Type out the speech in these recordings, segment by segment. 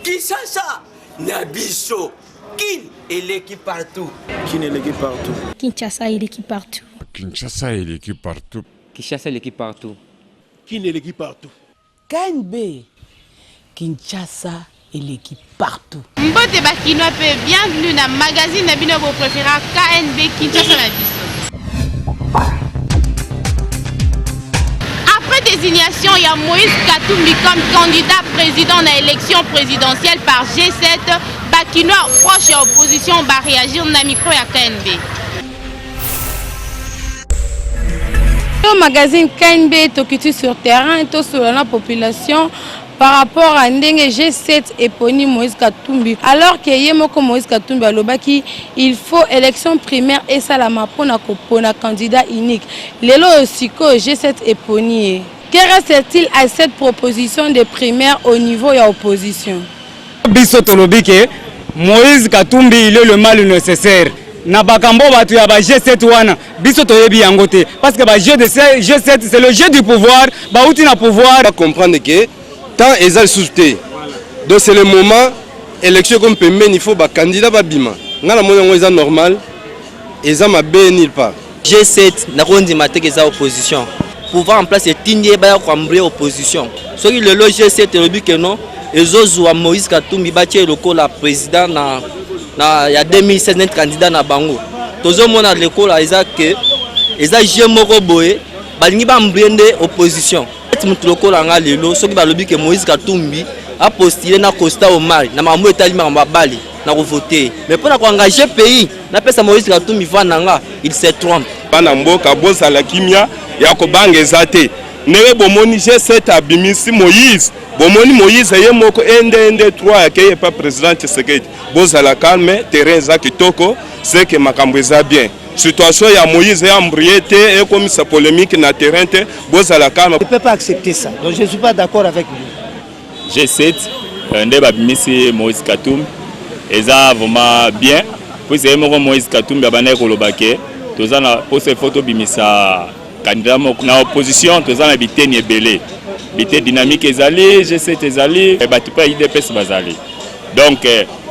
Kinshasa, Nabiso, Kin et l'équipe partout. Kin et l'équipe partout. Kinshasa et l'équipe partout. Kinshasa et l'équipe partout. Kinshasa et l'équipe partout. Kin et l'équipe partout. KNB. Kinshasa et l'équipe partout. Mbote Bakinois, bienvenue dans le magazine de vos préférés KNB Kinshasa la Biso. Après désignation, il y a Moïse Katumbi comme candidat président à l'élection présidentielle par G7. Bakinois proche et opposition va réagir dans le micro à KNB. Le magazine KNB est sur terrain et sur la population par rapport à Ndenge G7 et Poni Moïse Katumbi. Alors que Yemoko Moïse Katumbi a l'obaki, il faut élection primaire et salama pour un candidat unique. Lelo Osiko G7 et Poni. Que reste-t-il à cette proposition de primaire au niveau de l'opposition? Bisotolobike, Moïse Katumbi il est le mal nécessaire. Nabakambo batu ya ba G7 wana biso toyebi yango te parce que ba G7 c'est le jeu du pouvoir, ba outi na pouvoir comprendre que tant ezal souté. Donc c'est le moment élection comme pembeni il faut ba candidat ba bima. Ngala moyo ngo eza normal, eza mabe ni pas. G7 na kondi mateke za opposition. Pouvoir en place etindie ba kwambrer opposition. Soki le G7 le but que non, ezozwa Moïse Katumbi batie lokola président il y a 2016 net candidat na bango. Tozo mona l'école eza que eza jemoko boye balingi ba mbrende opposition. Mutu lokola nga lelo soki ba lobi que Moïse Katumbi a postulé na Costa Omar na mambo etali mamba bali na ko voter. Mais pour na engager pays, na pesa Moïse Katumbi vananga, il se trompe. Bana mboka bosa la kimia ya ko bangeza te. Nebe bomoni G7 abimisi Moïse. Bomoni Moïse ye moko ende 3 akeye pas président Tshisekedi. Boza la calme terrain za kitoko c'est que makambo eza bien. Situation ya Moïse ya mbriete et comme sa polémique na terrain te boza la calme. Je ne peux pas accepter ça. Donc je ne suis pas d'accord avec lui. G7 ndeba abimisi Moïse Katumbi eza vraiment bien. Puis c'est Moïse Katumbi abana kolobake tozana pour ces photos bimisa candidat na opposition tozana biteni ebele. Bité dynamique ezali, G7 ezali, et batu pas IDPS bazali. Donc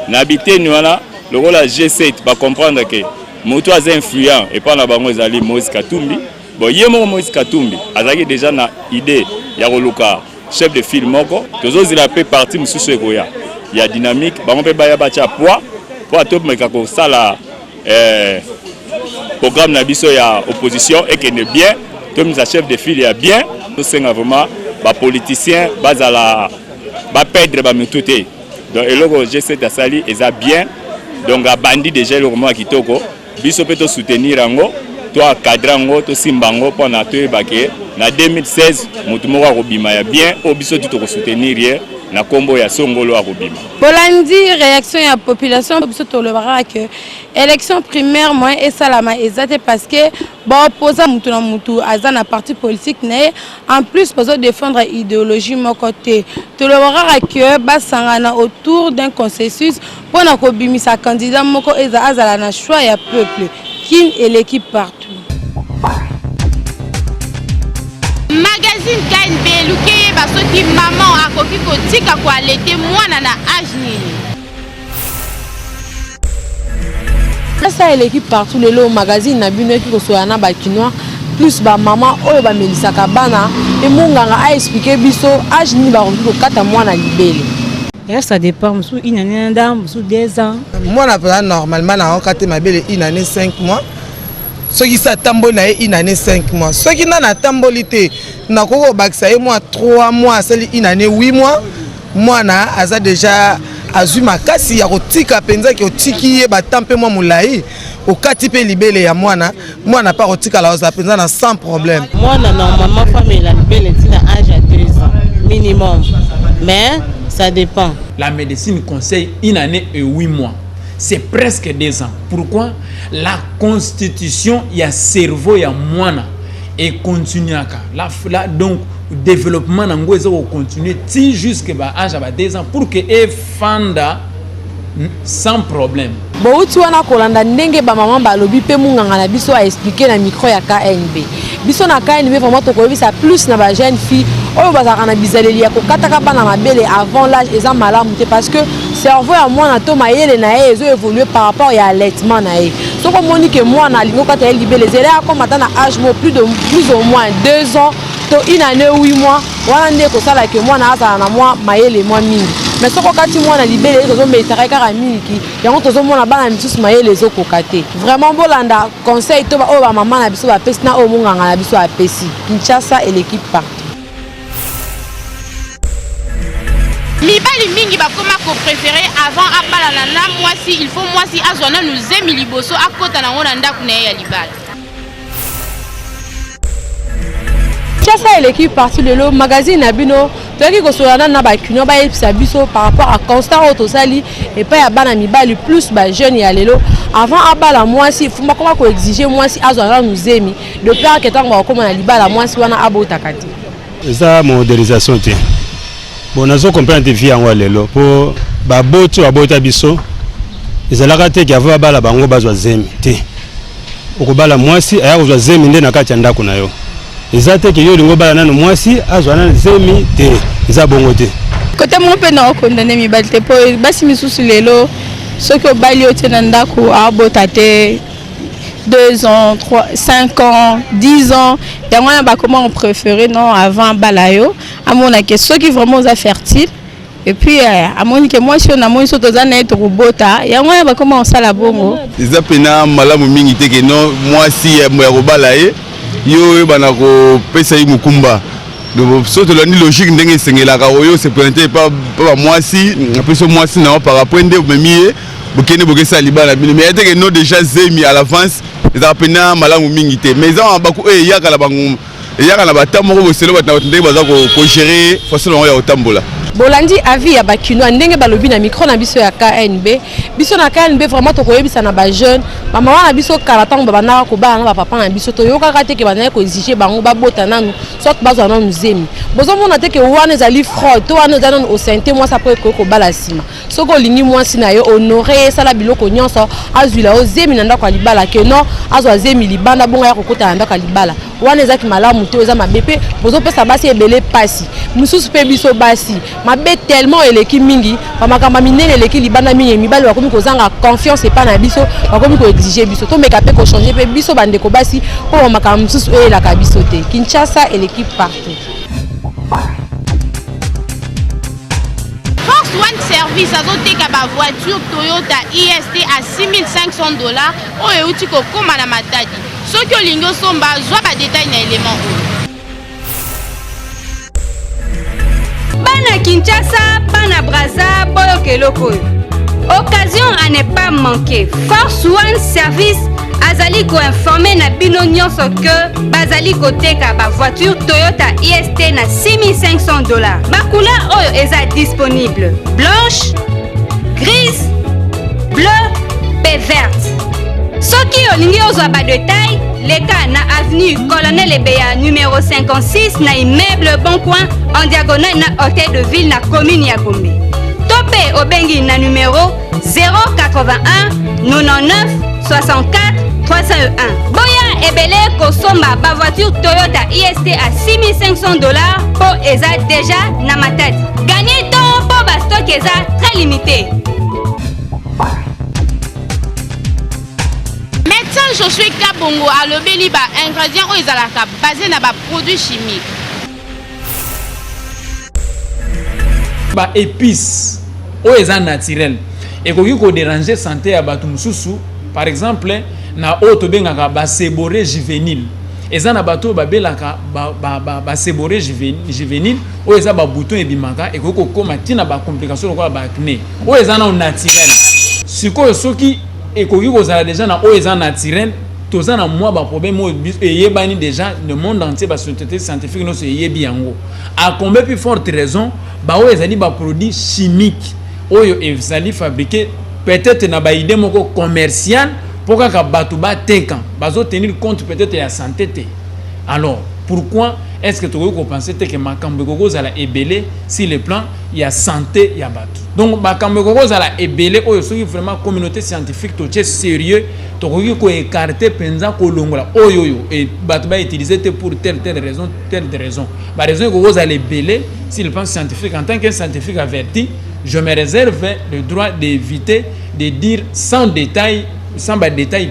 na biteni wana le rôle à G7 va comprendre que moto az influent et pas na bango ezali Moïse Katumbi. Bon yemo Moïse Katumbi azaki déjà na idée ya koluka chef de file moko tozo zila pe parti mususu ekoya. Il y a dynamique, bango pe baya bacha poids pour top meka ko sala programme na biso ya opposition et que ne bien, tout mis chef de file ya bien, nous sommes vraiment ba politiciens bazala ba perdre ba mututé. Donc eloko G7 asali eza bien. Donc a bandi déjà le moment kitoko, biso peut soutenir ango, toi cadrango, to simbango pour na to baké na 2016 mutu moko akobima ya bien, o biso tout ko soutenir ye. Na kombo ya songolo akobima. Bolandi réaction ya population biso to le bara que élection primaire moins et salama ezate parce que ba opposa mutu na mutu azana parti politique né en plus besoin défendre idéologie mon côté. To le bara que ba sangana autour d'un consensus pour na kobimisa candidat moko eza azala na choix ya peuple Kin et l'équipe partout. Magazine KNB Luke basoki maman akoki kotika kwa lete mwana na âge nini. Ça et l'équipe partout le magazine na bino ki kosoana Bakinois plus ba maman oyo ba melisaka bana et munganga a expliquer biso âge ni ba ko kata mwana libele. Et ça dépend musu une année ndam musu 2 ans. Moi na normalement na okate mabele une année 5 mois. Ce qui s'attamboli na une année 5 mois. Ce qui n'a tamboli te na ko bakisa moi 3 mois, c'est une année 8 mois. Moi na aza déjà azuma kasi ya kotika penza ki otiki ba tampe moi mulai okati pe libele ya mwana pas kotika la oza penza na sans problème. Moi na normalement famille la libele tina âge à 2 ans minimum. Mais ça dépend. La médecine conseille une année et 8 mois. c'est presque 2 ans. Pourquoi? La constitution, il y a cerveau, il y a moine et continue là donc développement nango ça va continuer ti jusque ba âge à 2 ans pour que fanda sans problème. Bon tu wana kolanda ndenge ba maman ba lobi pe munganga na biso a expliquer na micro ya KNB. Biso na KNB vraiment to koyebisa plus na ba jeune fille oyo bazaka na bizaleli ya kokataka bana mabele avant l'âge eza malamu te parce que cerveau ya mwana to mayele na ye ezo évoluer par rapport ya allaitement na ye. Soko moni que mwana lingo kata ye libele zela comme atana âge mo plus au moins 2 ans to une année 8 mois wana nde ko sala que mwana azala na mwa mayele mwa mingi. Mais soko kati mwana libele tozo metaka kaka mingi yango tozo mona bana misusu mayele ezo kokate. Vraiment bolanda conseil to ba o ba maman na biso ba pesi na o munganga na biso a pesi. Kinshasa et l'équipe partout. Mibali mingi bakoma ko préférer avant abala na mwasi il faut mwasi azwana nous zemi liboso akota na ngona ndaku na ya libala. Kinshasa et l'équipe partout de l'eau magazine abino toki ko solana na ba kino ba epsa biso par rapport à constat autosali et pas ya bana mibali plus ba jeune ya lelo avant abala mwasi fuma koma ko exiger mwasi azwana nous zemi de peur que tango ba koma na libala mwasi wana abota kati. Eza modernisation te. Bon, nous avons compris que vie en lelo pour baboto abota biso ezalaka te ki ava bala bango bazwa zemi te okobala mwasi aya kozwa zemi nde na kati ya ndako na yo eza te ki yo lingo bala nano mwasi azwa na zemi te eza bongo te côté mon pe na condamner mibali te po basi misusu lelo soki obali ote na ndako abota te 2 ans, 3, 5 ans, 10 ans. Il y a comment on préférait non avant balayo. À mon avis, ceux qui vraiment sont fertiles. Et puis à mon avis, moi si on a moins de choses à être robota, il y a comment on s'en la bongo. Les apena malamu mingi te que non moi si moi robalaye yo banako pesa yi mukumba. Donc surtout la logique ndenge sengela ka oyo se présenté pas moi si après moi si na par rapport ndé memié bokene bokesa libala mais était que non déjà zemi à l'avance les apena malamu mingi te mais ça baku e yaka la bangu yaka na batamoko boselo batna ndenge baza ko gérer façon ya otambola. Bolandi avis ya bakino ndenge balobi na micro na biso ya KNB biso na KNB vraiment to koyebisa na ba jeune mama wana biso kala tango baba na ko ba na ba papa na biso to yoka ka te ke bana ko exiger bango ba bota nanu soit bazwa na nzemi bozo mona te ke wana ezali fraud to wana ezana au santé moi ça peut ko bala sima soko lingi moi sina yo honorer sala biloko nyonso azwila o zemi na ndako libala ke non azwa zemi libanda bonga ya kokota na ndako libala wana ezaki malamu te eza mabepe bozo pesa basi ebele pasi mususu pe biso basi mabe tellement eleki mingi bamakamba minene eleki libanda mingi mibali bakomi kozanga confiance epa na biso bakomi ko exiger biso to meka pe ko changer pe biso bandeko basi po bamakamba mususu elaka biso te. Kinshasa et l'équipe partout. Force One Service azoteka ba voiture Toyota IST à $6,500 oyo euti kokoma na matadi soki olingi osomba zwa ba détail na élément oyo. Bana Kinshasa, Bana Braza, Boyo Keloko. Occasion à ne pas manquer. Force One Service azali ko informer na bino nyonso que bazali ko teka ba voiture Toyota IST na $6,500. Ba couleur oyo eza disponible: blanche, grise, bleu, et verte. Soki olingi ozwa ba détail, leka na avenue Colonel Ebeya numéro 56 na immeuble Bon Coin en diagonale na hôtel de ville na commune ya Gombe. Topé obengi na numéro 081 99 64 301. Boya ebele kosomba ba voiture Toyota IST à $6,500 pour eza déjà na matadi. Gagner temps pour ba stock eza très limité. Médecin Josué Kabongo a lobeli ba ingrédients oyo ezalaka basé na ba produits chimiques. Ba épices oyo eza naturel ekoki ko déranger santé ya bato mususu. Par exemple na oyo tobengaka ba séborrhée juvénile eza na bato babelaka ba séborrhée juvénile oyo eza ba bouton ebimaka ekoki kokoma tina ba complication lokola ba acné oyo eza na naturel. Sikoyo soki ekoki kozala déjà na oyo eza naturel toza na mwa ba problème oyo eyebani déjà le monde entier ba société scientifique no se yebi yango a combien plus forte raison ba oyo ezali ba produits chimiques oyo ezali fabriqué peut-être na ba idée moko commercial pour que bato ba tenkan bazo tenir compte peut-être ya santé te. Alors pourquoi est-ce que tu veux penser que makambo gogo za la ebele si le plan il y a santé ya bato. Donc makambo gogo za la ebele oyo soki vraiment communauté scientifique to tche sérieux to ko écarter penza ko longola oyo et bato ba utiliser pour telle raison. Ba raison gogo za l'ebele si le plan scientifique en tant que scientifique averti, je me réserve le droit d'éviter de dire sans détail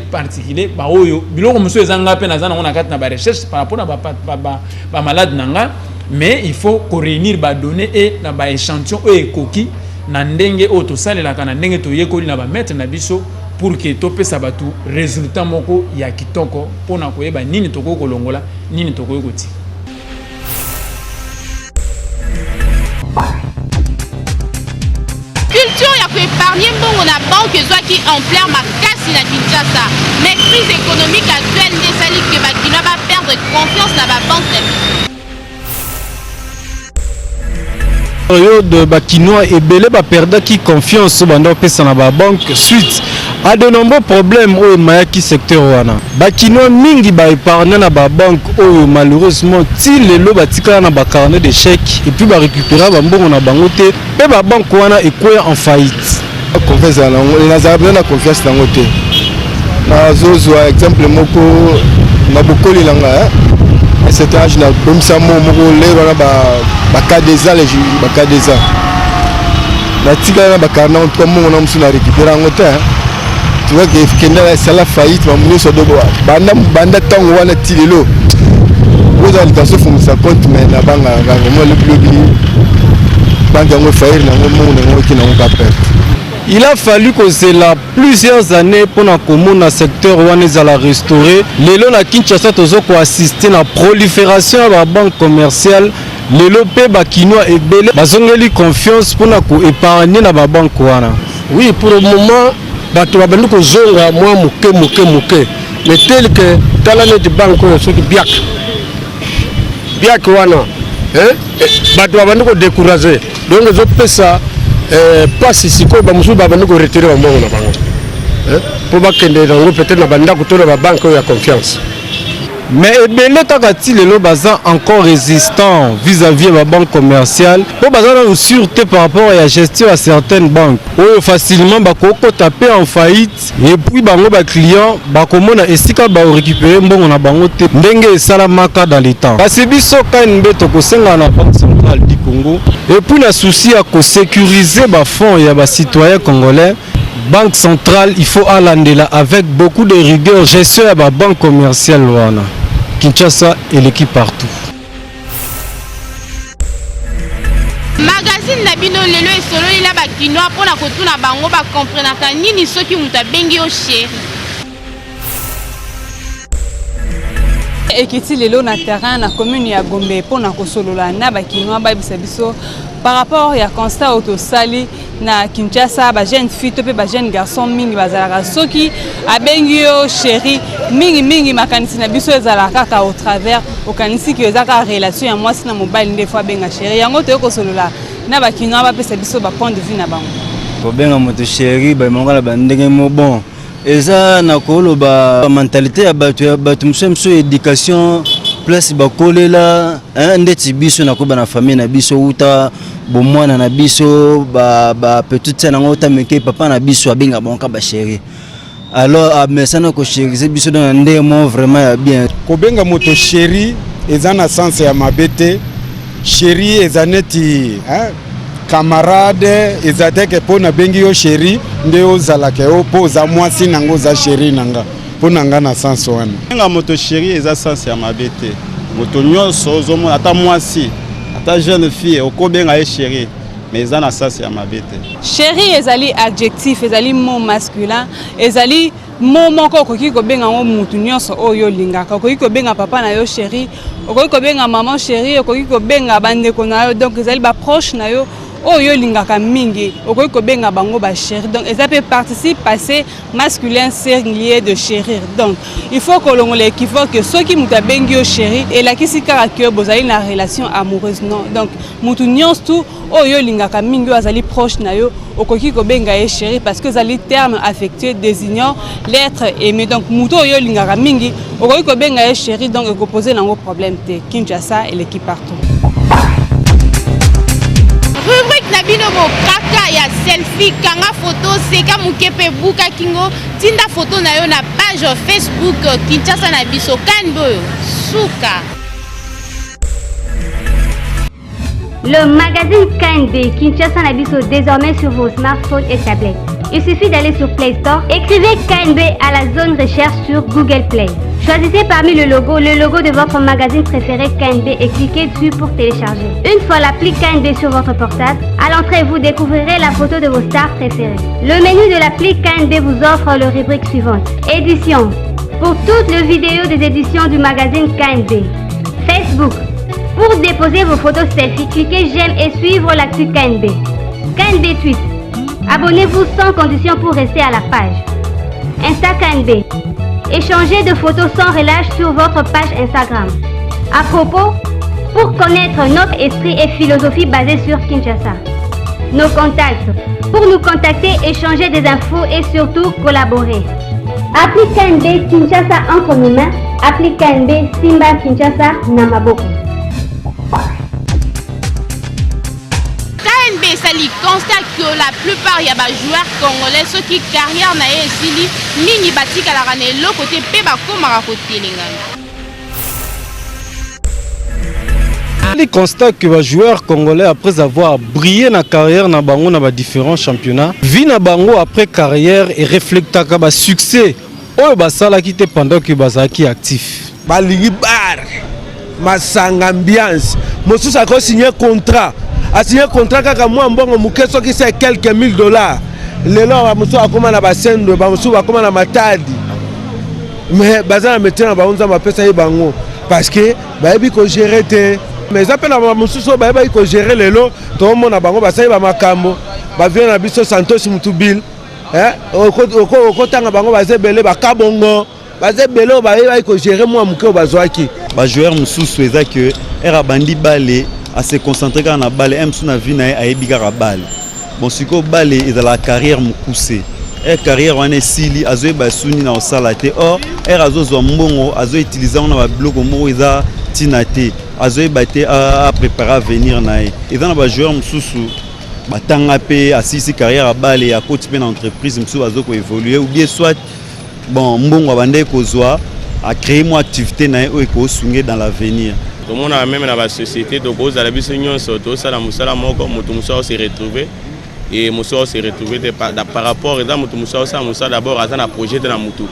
particulier ba oyo biloko monsieur ezanga pe nazana on a kat na ba recherche par rapport à ba malade nanga, mais il faut ko réunir ba données et na ba échantillon e koki na ndenge o to salela kana ndenge to yekoli na ba mettre na biso pour que to pesa batu résultat moko ya kitoko pona ko yeba nini to ko kolongola nini to ko yekoti. Culture ya épargner mbongo na banque ezwaki ampleur makasi na Kinshasa, mais crise économique actuelle ndesali ke bakino ba perdre confiance na ba banque. De bakinois ebele ba perdaki confiance banda pesa na ba banque suite à de nombreux problèmes au mayaki secteur wana. Bakinois mingi ba épargner na ba banque oyo malheureusement ti lelo batika na ba carnet de chèques et puis ba récupérer ba mbongo na bango te pe ba banque wana ekoya en faillite. Confiance na zabena na confiance na ngote. Na zozo exemple moko na bokoli langa cet âge na bomsa moko lero na ba kadeza les ba kadeza. Na tika na ba carnet on tomo na msuna récupérer ngote. Tu vois que Kenda c'est la faillite ma munyo so dobo banda tango wana tilelo vous allez dans ce fond ça compte mais na banga vraiment le plus banga ngo faillite na ngo ngo ki na ngo pas perdre. Il a fallu que c'est là plusieurs années pour na commune na secteur wana la restaurer. Lelo na Kinshasa tozo ko assister na prolifération à la banque commerciale. Lelo pe bakinois ebele bazongeli confiance pour na ko épargner na ba banque wana. Oui, pour le moment bato babandi kozonga mwa moke mais tel que talane de banque oyo soki biak wana bato babandi ko décourager donc ezopesa place sikoyo bamosusu babandi ko retirer bambongo na bango mpo bakende nango peut-être na bandako to na babanke oyo ya confiance. Mais ebele kaka ti lelo baza encore résistant vis-à-vis la banque commerciale pour baza na sûreté par rapport à la gestion à certaines banques oyo facilement bakoko taper en faillite et puis bango ba client bakomona esika ba récupérer mbongo na bango te ndenge esalamaka dans les temps. Kasi biso KNB tokosenga na banque centrale du Congo et puis na souci à ko sécuriser ba fonds ya ba citoyens congolais. Banque centrale, il faut aller là avec beaucoup de rigueur, gestion à la banque commerciale. Kinshasa et l'équipe partout. Magazine Nabino lelo et solo il a bakinois pour na kotuna bango ba comprendre ka nini soki muta bengi o chéri. Ekiti lelo na terrain na commune ya Gombe pour na kosolola na bakinois ba biso par rapport ya constat autosali na Kinshasa ba jeune fille to pe ba jeune garçon mingi bazalaka soki abengi yo chéri mingi makanisi na biso ezalaka ka au travers okanisi ki ezaka relation ya mwasi na mobile nde fois benga chéri yango to kosolola na bakinois ba pesa biso ba point de vue na bango ko benga moto chéri ba mongala ba ndenge mo bon eza na koloba mentalité ya bato mso éducation place bakolela ndeti biso na koba na famille na biso uta bomwana na biso ba petite nango ta meke papa na biso abenga bonka ba chéri alors mesana ko chéri biso dans ndé mo vraiment ya bien ko benga moto chéri eza na sens ya mabete chéri eza neti camarade ezateke pona bengi yo chéri nde ozalaka yo po za mwasi nango za chéri nanga pona nga na sens wana benga moto chéri eza sens ya mabete moto nyonso ozomona ata mwasi ata jeune fille okobenga ye chéri mais eza na sens ya mabete. Chéri ezali adjectif ezali mot masculin ezali mot moko okoki kobenga ngo mutu nyonso oyo lingaka okoki kobenga papa na yo chéri okoki kobenga maman chéri okoki kobenga bandeko na yo donc ezali ba proche na yo oyo lingaka mingi okoki kobenga bango ba chéri. Donc eza pe participe passé masculin singulier de chérir. Donc il faut que l'on l'équivoque que ceux qui muta bengi yo chéri et la kisi kaka que bozali na relation amoureuse non. Donc mutu nyonso tout oyo lingaka mingi azali proche na yo okoki kobenga ye chéri parce que zali terme affectueux désignant l'être aimé. Donc mutu oyo lingaka mingi okoki kobenga ye chéri donc eko poser nango problème te. Kinshasa et l'équipe partout. Rubrique Nabino Kaka ya selfie kanga photo seka mukepe buka kingo tinda photo na yo na page Facebook Kinshasa na biso kanbo suka. Le magazine KNB Kinshasa na biso désormais sur vos smartphones et tablettes. Il suffit d'aller sur Play Store, écrivez KNB à la zone recherche sur Google Play. Choisissez parmi le logo de votre magazine préféré KNB et cliquez dessus pour télécharger. Une fois l'appli KNB sur votre portable, à l'entrée vous découvrirez la photo de vos stars préférées. Le menu de l'appli KNB vous offre le rubrique suivante. Éditions. Pour toutes les vidéos des éditions du magazine KNB. Facebook. Pour déposer vos photos selfie, cliquez j'aime et suivre l'actu KNB. KNB Tweet. Abonnez-vous sans condition pour rester à la page. Insta KNB. Échangez de photos sans relâche sur votre page Instagram. À propos, pour connaître notre esprit et philosophie basée sur Kinshasa. Nos contacts. Pour nous contacter, échanger des infos et surtout collaborer. Appli KNB Kinshasa entre nos mains. Appli KNB Simba Kinshasa Namaboko. KNB sali constate que la plupart ya ba joueurs congolais ceux qui carrière na esili mingi batika la rane le côté pe ba komara côté lingana. Il constate que les joueurs congolais après avoir brillé na carrière na bango na ba différents championnats, vi na bango après carrière et reflecta ka ba succès oyo basala ki te pendant que bazaki actif. Ba ligi bar masanga ambiance mosusu a signé contrat. A signé contrat kaka mwa mbongo muke soki c'est quelques mille dollars. Lelo ba musu akoma na basendo ba musu akoma na matadi. Mais bazana metena ba unza mapesa ye bango parce que ba yebi ko gérer te. Mais ça peine ba musu so ba yebi ko gérer lelo to mona bango ba sai ba makambo ba vient na biso Santos Mutubil. Oko tanga bango ba zebele ba kabongo. Ba zebele ba yebi ko gérer mwa muke ba zwaki. Ba joueur mususu eza que era bandi balé à se concentrer quand on a balle aime son avis na ayebiga balle bon siko balle et dans la carrière mukuse et carrière on est sili azoe basuni na osalate or er azozo mbongo azo utiliser on a bloc mo eza tinate azoe baté à préparer à venir na et dans ba joueur mususu batanga pe asisi carrière à balle et à côté pe entreprise mususu azo ko évoluer ou bien soit bon mbongo bande ko zoa à créer une activité na e ko sunge dans l'avenir. Tout le monde a même dans la société, donc aux alabis surtout ça la musala moko mutumso se retrouver et muso se retrouver par rapport à mutumso ça musa d'abord à un projet de la mutu.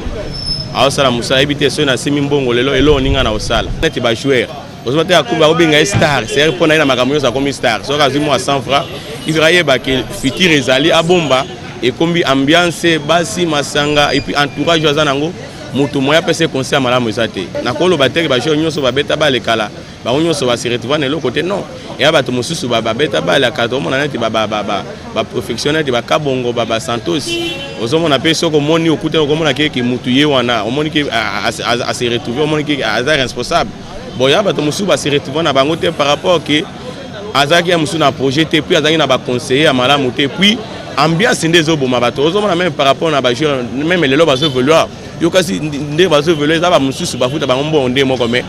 Alors ça la musa éviter ce na simi mbongo lelo elo ninga na osala. Net ba joueur. Aujourd'hui à Kumba obinga star, c'est pour na makamyo ça comme star. So quasiment à 100 francs, Israël ba que futur ezali a bomba et combi ambiance basi masanga et puis entourage azanango. Mutu moya pese conseil malamu ezate nakolo bateke ba joueur nyonso ba beta ba lekala ba nyonso ba se retrouver na côté non et abato mususu ba beta ba la cadre mona neti ba professionnel de ba kabongo ba Santos ozomo na peso ko moni okute ko mona ke mutu ye wana o moni ke a se retrouver o moni ke aza responsable bon ya bato mususu ba se retrouver na bango te par rapport que azaki ya mususu na projet te puis azaki na ba conseiller malamu te puis ambiance ndezo boma bato ozomo na même par rapport na ba joueur même les loba se vouloir yo kasi nde bazo vele za ba mususu ba futa ba ngombo nde moko mais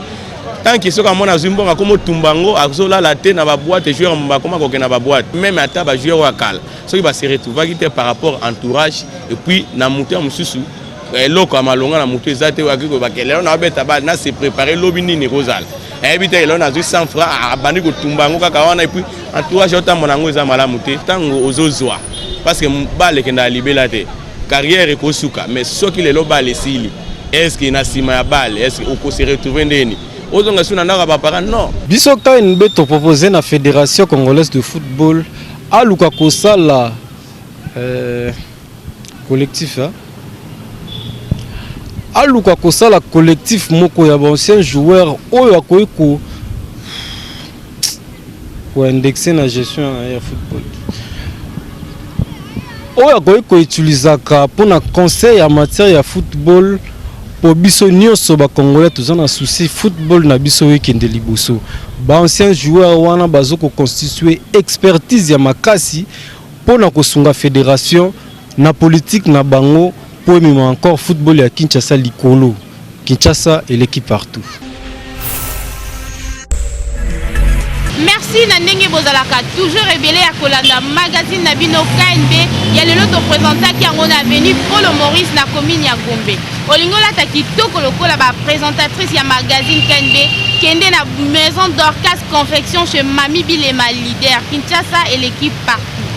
tant que soka mona zimbonga comme tumbango azola la te na ba boîte joueur mba koma ko na ba boîte même ata ba joueur wa kala soki ba se retrouver qui par rapport entourage et puis na mutu mususu loko amalonga na mutu ezate wa kiko ba kelelo na beta ba na se préparer lobini ni rosal et puis là na 100 francs abandi ko tumbango kaka wana et puis entourage otambo nango eza malamu te tango ozozwa parce que bale kenda libela te carrière ekosuka mais ceux qui les lobale sili est-ce qu'il na sima ya balle est-ce qu'on se retrouver ndeni ozonga suna ndaka bapara non biso KNB to proposer na fédération congolaise de football aluka kosala collectif aluka kosala collectif moko ya ancien joueur oyo akoki ko pour indexer la gestion ya football. Oyo ko koutilisaka pour na conseil en matière ya football pour biso nyonso ba congolais tous en souci football na biso wekende liboso. Ba anciens joueurs wana bazoko constituer expertise ya makasi pour na kosunga fédération na politique na bango pour même encore football ya Kinshasa likolo. Kinshasa et l'équipe partout. Merci Nandenge Bozalaka, toujours révélé à Kolanda, magazine Nabino KNB, il y a le lot de présentateurs qui ont venu pour le Maurice na commune ya Gombe. Olingola Takitoko la présentatrice ya magazine KNB, qui est na maison d'Orcas confection chez Mami Bilema leader, Kinshasa et l'équipe partout.